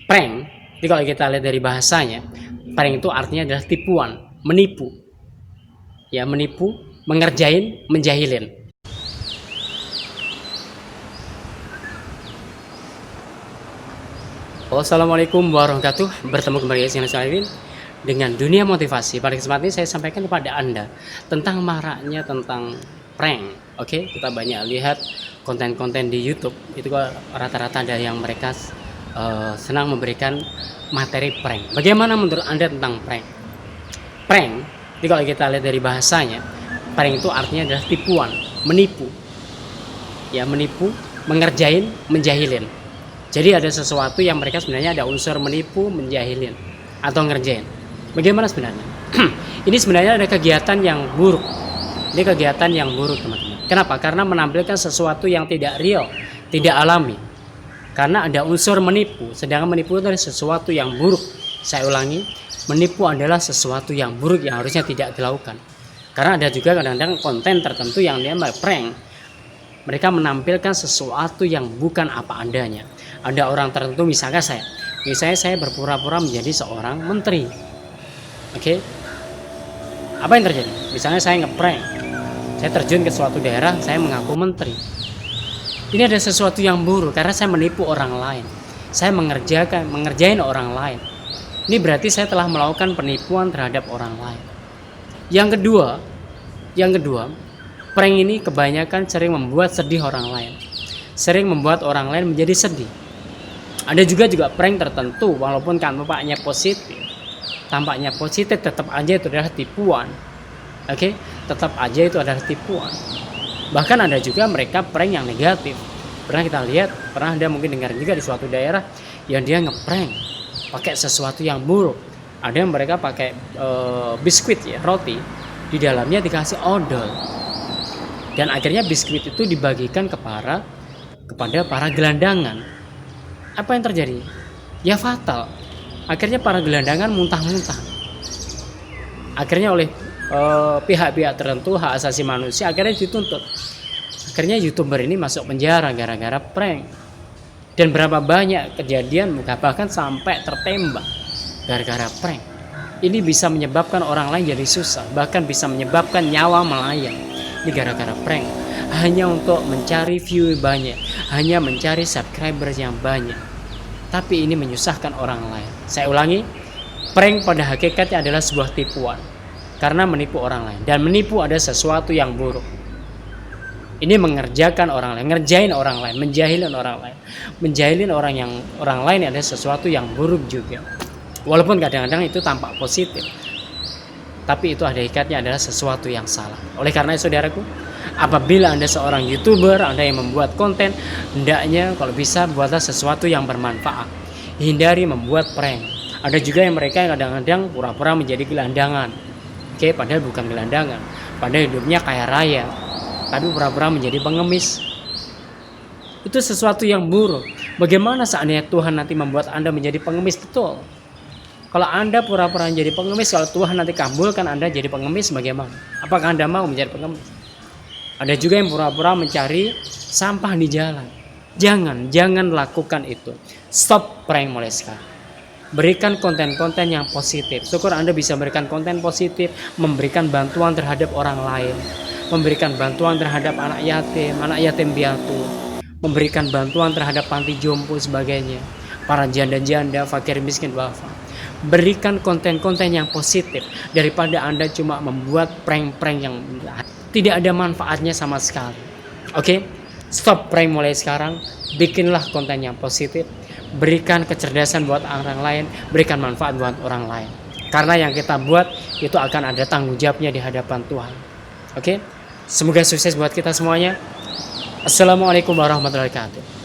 Prank, jadi kalau kita lihat dari bahasanya, prank itu artinya adalah tipuan, menipu. Ya, menipu, mengerjain, menjahilin. Assalamualaikum warahmatullahi wabarakatuh. Bertemu kembali dengan saya Alvin dengan dunia motivasi. Pada kesempatan ini saya sampaikan kepada Anda tentang maraknya tentang prank. Oke, kita banyak lihat konten-konten di YouTube. Itu rata-rata ada yang mereka senang memberikan materi prank. Bagaimana menurut Anda tentang prank? Prank, jadi kalau kita lihat dari bahasanya, prank itu artinya adalah tipuan, menipu. Ya, menipu, mengerjain, menjahilin. Jadi ada sesuatu yang mereka sebenarnya ada unsur menipu, menjahilin, atau ngerjain. Bagaimana sebenarnya? Ini sebenarnya ada kegiatan yang buruk. Ini kegiatan yang buruk, teman-teman. Kenapa? Karena menampilkan sesuatu yang tidak real, tidak alami. Karena ada unsur menipu, sedangkan menipu itu adalah sesuatu yang buruk. Saya ulangi, menipu adalah sesuatu yang buruk yang harusnya tidak dilakukan. Karena ada juga kadang-kadang konten tertentu yang dia prank. Mereka menampilkan sesuatu yang bukan apa adanya. Ada orang tertentu, misalnya saya berpura-pura menjadi seorang menteri. Oke. Apa yang terjadi? Misalnya saya ngeprank. Saya terjun ke suatu daerah, saya mengaku menteri. Ini ada sesuatu yang buruk karena saya menipu orang lain. Saya mengerjain orang lain. Ini berarti saya telah melakukan penipuan terhadap orang lain. Yang kedua, prank ini kebanyakan sering membuat sedih orang lain. Sering membuat orang lain menjadi sedih. Ada juga prank tertentu walaupun tampaknya positif tetap aja itu adalah tipuan. Oke, tetap aja itu adalah tipuan. Bahkan ada juga mereka prank yang negatif. Pernah kita lihat, pernah Anda mungkin dengar juga di suatu daerah yang dia ngeprank pakai sesuatu yang buruk. Ada yang mereka pakai biskuit ya, roti, di dalamnya dikasih odol. Dan akhirnya biskuit itu dibagikan kepada para gelandangan. Apa yang terjadi? Ya fatal. Akhirnya para gelandangan muntah-muntah. Akhirnya oleh pihak-pihak tertentu hak asasi manusia akhirnya dituntut. Akhirnya YouTuber ini masuk penjara gara-gara prank. Dan berapa banyak kejadian bahkan sampai tertembak gara-gara prank. Ini bisa menyebabkan orang lain jadi susah, bahkan bisa menyebabkan nyawa melayang. Ini gara-gara prank. Hanya untuk mencari view banyak, hanya mencari subscriber yang banyak. Tapi ini menyusahkan orang lain. Saya ulangi, prank pada hakikatnya adalah sebuah tipuan. Karena menipu orang lain. Dan menipu ada sesuatu yang buruk. Ini mengerjakan orang lain, ngerjain orang lain, menjahilin orang lain. Menjahilin orang lain ada sesuatu yang buruk juga. Walaupun kadang-kadang itu tampak positif. Tapi itu ada ikatnya adalah sesuatu yang salah. Oleh karena itu saudaraku, apabila Anda seorang YouTuber, Anda yang membuat konten, hendaknya kalau bisa buatlah sesuatu yang bermanfaat. Hindari membuat prank. Ada juga yang mereka kadang-kadang pura-pura menjadi gelandangan. Oke, padahal bukan gelandangan. Padahal hidupnya kaya raya. Tapi pura-pura menjadi pengemis. Itu sesuatu yang buruk. Bagaimana seandainya Tuhan nanti membuat Anda menjadi pengemis? Betul. Kalau Anda pura-pura menjadi pengemis, kalau Tuhan nanti kabulkan Anda jadi pengemis, bagaimana? Apakah Anda mau menjadi pengemis? Ada juga yang pura-pura mencari sampah di jalan. Jangan lakukan itu. Stop prank mulai sekarang. Berikan konten-konten yang positif. Syukur Anda bisa memberikan konten positif, memberikan bantuan terhadap orang lain, memberikan bantuan terhadap anak yatim piatu, memberikan bantuan terhadap panti jompo sebagainya, para janda-janda, fakir miskin, duafa. Berikan konten-konten yang positif daripada Anda cuma membuat prank-prank yang tidak ada manfaatnya sama sekali. Oke? Stop prank mulai sekarang. Bikinlah konten yang positif. Berikan kecerdasan buat orang lain, berikan manfaat buat orang lain. Karena yang kita buat itu akan ada tanggung jawabnya di hadapan Tuhan. Oke? Semoga sukses buat kita semuanya. Assalamualaikum warahmatullahi wabarakatuh.